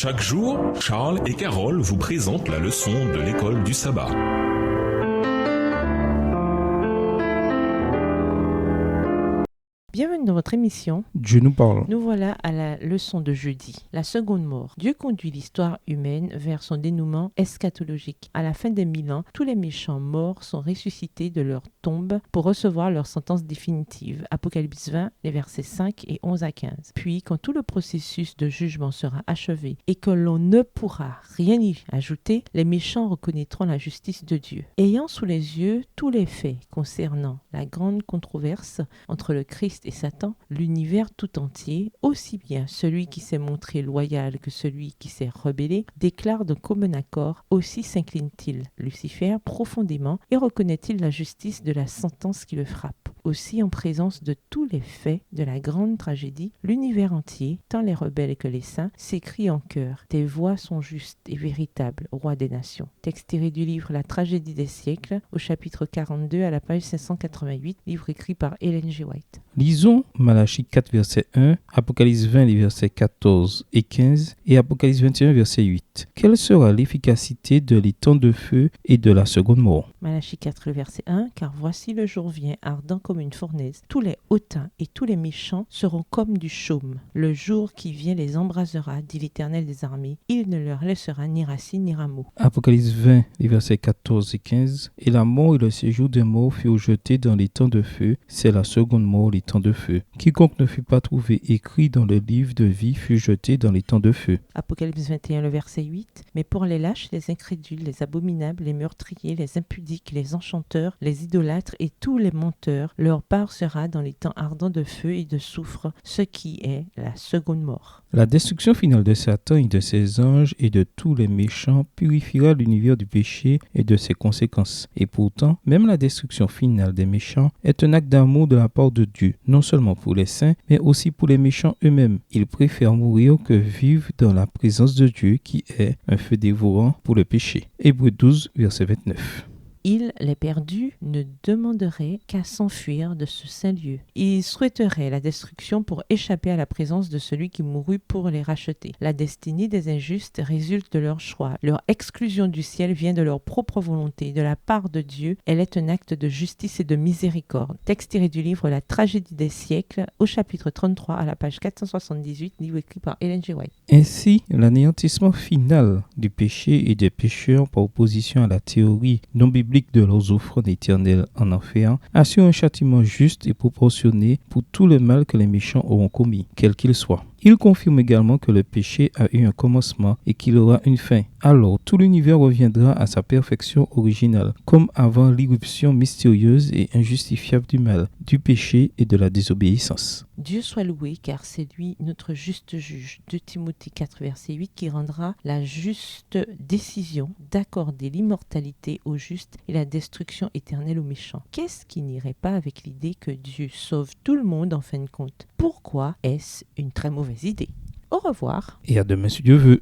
Chaque jour, Charles et Carole vous présentent la leçon de l'école du sabbat. Bienvenue dans votre émission. Dieu nous parle. Nous voilà à la leçon de jeudi, la seconde mort. Dieu conduit l'histoire humaine vers son dénouement eschatologique. À la fin des 1000 ans, tous les méchants morts sont ressuscités de leur tombe pour recevoir leur sentence définitive. Apocalypse 20, les versets 5 et 11 à 15. Puis, quand tout le processus de jugement sera achevé et que l'on ne pourra rien y ajouter, les méchants reconnaîtront la justice de Dieu. Ayant sous les yeux tous les faits concernant la grande controverse entre le Christ et Satan, l'univers tout entier, aussi bien celui qui s'est montré loyal que celui qui s'est rebellé, déclare de commun accord, aussi s'incline-t-il, Lucifer, profondément, et reconnaît-il la justice de la sentence qui le frappe. Aussi, en présence de tous les faits de la grande tragédie, l'univers entier, tant les rebelles que les saints, s'écrie en chœur. Tes voix sont justes et véritables, roi des nations. Texte tiré du livre La tragédie des siècles, au chapitre 42 à la page 588, livre écrit par Ellen G. White. Lisons Malachie 4, verset 1, Apocalypse 20, les versets 14 et 15 et Apocalypse 21, verset 8. Quelle sera l'efficacité de l'étang de feu et de la seconde mort? Malachie 4, le verset 1, car voici le jour vient, ardent comme une fournaise. Tous les hautains et tous les méchants seront comme du chaume. Le jour qui vient les embrasera, dit l'Éternel des armées. Il ne leur laissera ni racine ni rameau. Apocalypse 20, les versets 14 et 15. Et la mort et le séjour des morts furent jetés dans l'étang de feu. C'est la seconde mort, l'étang de feu. Quiconque ne fut pas trouvé écrit dans le livre de vie fut jeté dans l'étang de feu. Apocalypse 21, le verset 8. Mais pour les lâches, les incrédules, les abominables, les meurtriers, les impudiques, les enchanteurs, les idolâtres et tous les menteurs, leur part sera dans les temps ardents de feu et de soufre, ce qui est la seconde mort. La destruction finale de Satan et de ses anges et de tous les méchants purifiera l'univers du péché et de ses conséquences. Et pourtant, même la destruction finale des méchants est un acte d'amour de la part de Dieu, non seulement pour les saints, mais aussi pour les méchants eux-mêmes. Ils préfèrent mourir que vivre dans la présence de Dieu qui est un feu dévorant pour le péché. Hébreux 12, verset 29. Il, les perdus, ne demanderait qu'à s'enfuir de ce saint lieu. Ils souhaiteraient la destruction pour échapper à la présence de celui qui mourut pour les racheter. La destinée des injustes résulte de leur choix. Leur exclusion du ciel vient de leur propre volonté. De la part de Dieu, elle est un acte de justice et de miséricorde. Texte tiré du livre La tragédie des siècles, au chapitre 33 à la page 478, livre écrit par Ellen G. White. Ainsi, l'anéantissement final du péché et des pécheurs par opposition à la théorie non biblique de leurs offrandes éternelles en enfer assure un châtiment juste et proportionné pour tout le mal que les méchants auront commis, quel qu'il soit. Il confirme également que le péché a eu un commencement et qu'il aura une fin. Alors, tout l'univers reviendra à sa perfection originale, comme avant l'irruption mystérieuse et injustifiable du mal, du péché et de la désobéissance. Dieu soit loué, car c'est lui notre juste juge. 2 Timothée 4, verset 8, qui rendra la juste décision d'accorder l'immortalité aux justes et la destruction éternelle aux méchants. Qu'est-ce qui n'irait pas avec l'idée que Dieu sauve tout le monde en fin de compte? Pourquoi est-ce une très mauvaise idée? Au revoir. Et à demain si Dieu veut.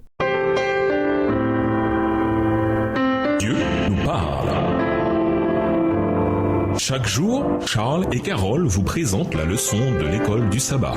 Dieu nous parle. Chaque jour, Charles et Carole vous présentent la leçon de l'école du sabbat.